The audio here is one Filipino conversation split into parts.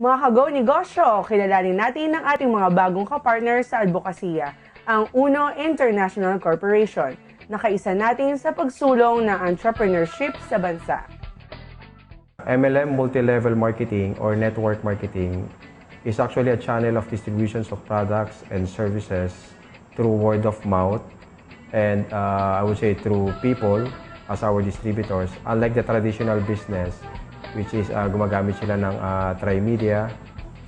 Mga Kagaw Negosyo, kilalanin natin ang ating mga bagong kapartner sa advokasya, ang Uno International Corporation, na kaisa natin sa pagsulong ng entrepreneurship sa bansa. MLM multi-level marketing or network marketing is actually a channel of distributions of products and services through word of mouth and I would say through people as our distributors. Unlike the traditional business, which is gumagamit sila ng tri-media,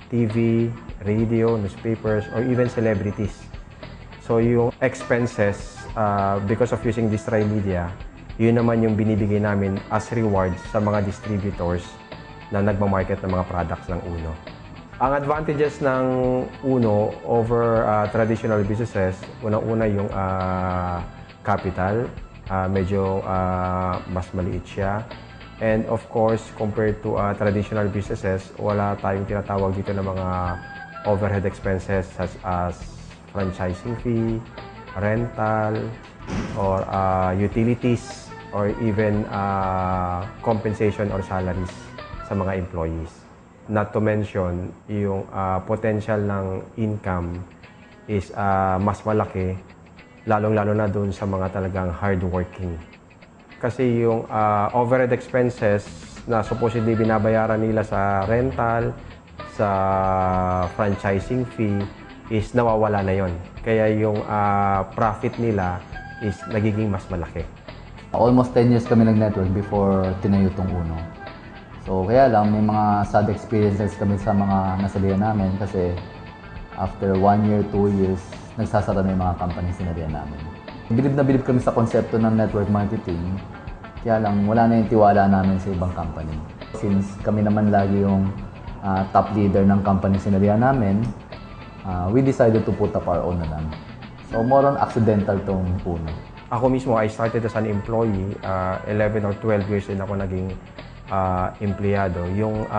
TV, radio, newspapers, or even celebrities. So yung expenses, because of using this tri-media, yun naman yung binibigay namin as rewards sa mga distributors na nagmamarket ng mga products ng Uno. Ang advantages ng Uno over traditional businesses, unang-una yung capital, medyo mas maliit siya. And of course, compared to traditional businesses, wala tayong tinatawag dito ng mga overhead expenses such as franchising fee, rental, or utilities, or even compensation or salaries sa mga employees. Not to mention, yung potential ng income is mas malaki, lalong-lalo na doon sa mga talagang hardworking. Kasi yung overhead expenses na supposedly binabayaran nila sa rental, sa franchising fee, is nawawala na yon. Kaya yung profit nila is nagiging mas malaki. Almost 10 years kami nag-network before tinayo tong Uno. So kaya lang may mga sad experiences kami sa mga nasalihan namin kasi after 1 year, 2 years, nagsasara na yung mga company sinalihan namin. Bilib na bilib kami sa konsepto ng network marketing, kaya lang wala na yung tiwala namin sa ibang company. Since kami naman lagi yung top leader ng company sinalihan namin, we decided to put up our own na lang. So more on accidental tong Uno. Ako mismo, I started as an employee, 11 or 12 years din ako naging empleyado. Yung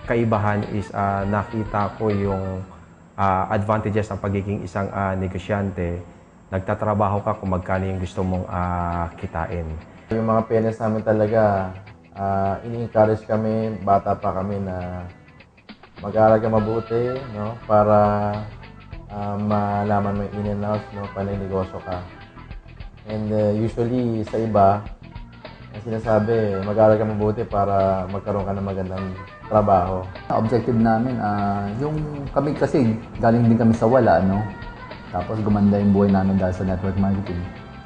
kaibahan is nakita ko yung advantages ng pagiging isang negosyante. Nagtatrabaho ka kung magkano yung gusto mong kitain. Yung mga parents namin talaga, ini-encourage kami, bata pa kami na mag-aaral ka mabuti, no? Para malaman mo yung in and outs, no? Paano yung negosyo ka. And usually sa iba, ang sinasabi, mag-aaral ka mabuti para magkaroon ka ng magandang trabaho. Objective namin, yung kami kasi galing din kami sa wala, no? Tapos gumanda yung buhay namin dahil sa network marketing.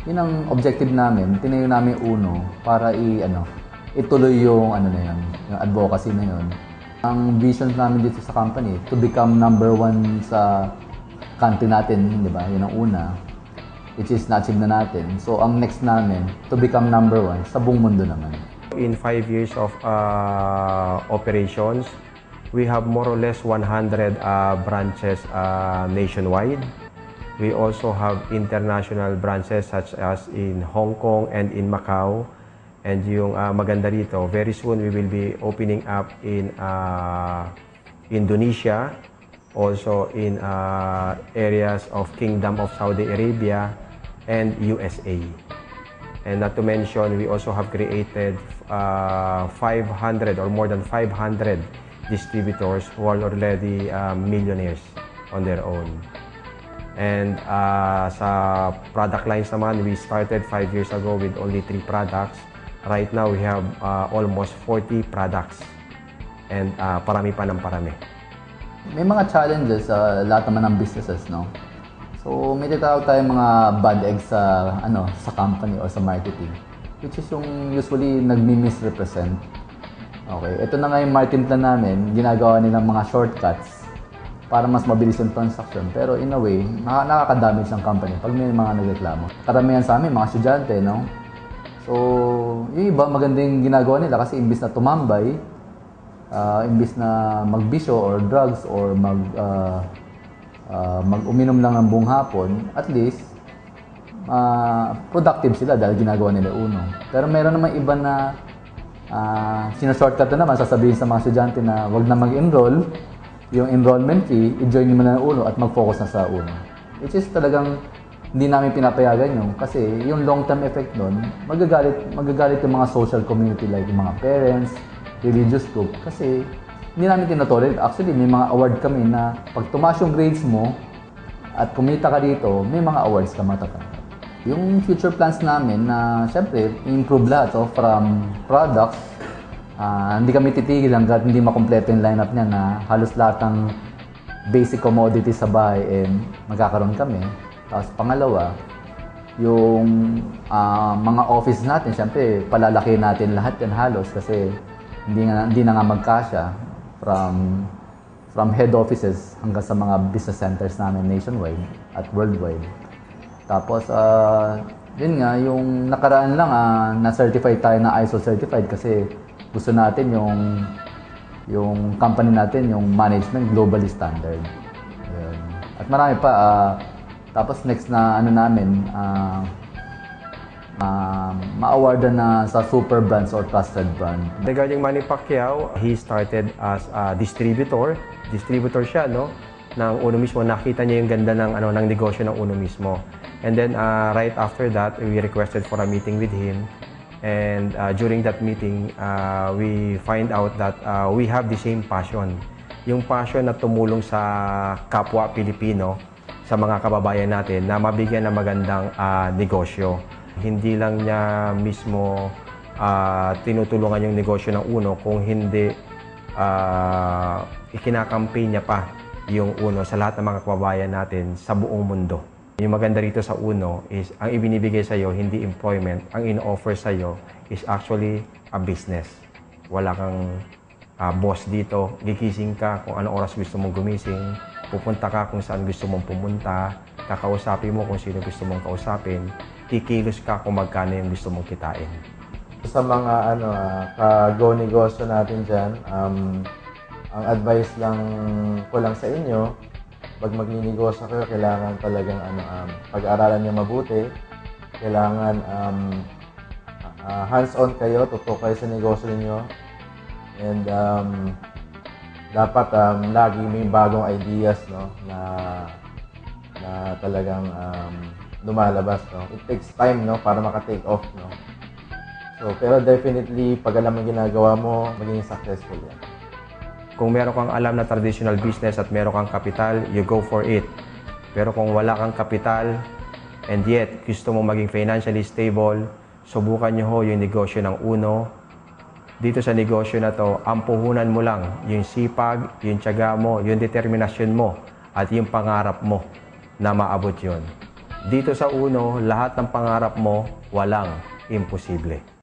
Yun ang objective namin, tinayo namin Uno para ituloy yung yung advocacy na yun. Ang vision namin dito sa company, to become number 1 sa country natin, di ba? Yun ang una, which is na-achieve na natin. So ang next namin, to become number 1 sa buong mundo naman. In 5 years of operations, we have more or less 100 branches nationwide. We also have international branches such as in Hong Kong and in Macau. And yung maganda dito, very soon we will be opening up in Indonesia, also in areas of Kingdom of Saudi Arabia and USA. And not to mention, we also have created 500 or more than 500 distributors who are already millionaires on their own. And sa product lines naman, we started 5 years ago with only 3 products. Right now, we have almost 40 products. And parami pa ng parami. May mga challenges sa lahat naman ng businesses, no? So, may tinatawag tayong mga bad eggs sa company or sa marketing, which is yung usually nagmi-misrepresent. Okay, ito na nga yung marketing plan namin, ginagawa nilang mga shortcuts para mas mabilis yung transaction. Pero in a way, nakaka-damage ng company pag may mga nagreklamo. Karamihan sa amin, mga estudyante, no? So, yung iba, maganda yung ginagawa nila kasi imbis na tumambay, imbis na magbisyo or drugs or mag-uminom lang ng buong hapon, at least, productive sila dahil ginagawa nila Uno. Pero meron naman iba na sinashortcut na naman, sasabihin sa mga estudyante na wag na mag-enroll, yung enrollment fee, i-join mo na ng Uno at mag-focus na sa Uno. Which is talagang hindi namin pinapayagan yun kasi yung long-term effect nun, magagalit yung mga social community like yung mga parents, religious group kasi hindi namin tinotolerate. Actually, may mga award kami na pag tumaas yung grades mo at kumita ka dito, may mga awards ka matatanggap. Yung future plans namin na syempre, improve lahat from products. Hindi kami titigil hanggat hindi makompleto yung lineup niya na halos lahat ng basic commodities sa bahay magkakaroon kami. Tapos pangalawa, yung mga office natin, syempre palalaki natin lahat yan halos kasi hindi na nga magkasya from head offices hanggang sa mga business centers namin nationwide at worldwide. Tapos, yun nga, yung nakaraan lang, na-certified tayo na ISO certified kasi gusto natin yung company natin, yung management globally standard. Yun. At marami pa. Tapos next na ano namin, ma-awardan na sa super brands or trusted brand. Regarding Manny Pacquiao, he started as a distributor. Distributor siya, no? Ng Uno mismo. Nakita niya yung ganda ng negosyo ng Uno mismo. And then, right after that, we requested for a meeting with him. And during that meeting, we find out that we have the same passion. Yung passion na tumulong sa kapwa Pilipino, sa mga kababayan natin, na mabigyan ng magandang negosyo. Hindi lang niya mismo tinutulungan yung negosyo ng Uno, kung hindi ikinakampaign niya pa yung Uno sa lahat ng mga kababayan natin sa buong mundo. Yung maganda rito sa Uno is ang ibinibigay sa iyo hindi employment, ang in-offer sa iyo is actually a business. Wala kang boss dito, gigising ka kung anong oras gusto mong gumising, pupunta ka kung saan gusto mong pumunta, kakausapin mo kung sino gusto mong kausapin, kikilos ka kung magkano yung gusto mong kitain. Sa mga ka-go negosyo natin dyan, ang advice lang ko lang sa inyo, pag magninegosyo kayo, kailangan talagang pag-aaralan niyo mabuti. Kailangan hands-on kayo, tutok kayo sa negosyo niyo. And dapat lagi may bagong ideas, no, na talagang lumalabas, no. It takes time, no, para maka-take off, no. So, pero definitely pag alam mo ginagawa mo, magiging successful yan. Kung meron kang alam na traditional business at meron kang kapital, you go for it. Pero kung wala kang kapital and yet gusto mo maging financially stable, subukan nyo ho yung negosyo ng Uno. Dito sa negosyo na to, ang puhunan mo lang yung sipag, yung tiyaga mo, yung determinasyon mo, at yung pangarap mo na maabot yun. Dito sa Uno, lahat ng pangarap mo, walang imposible.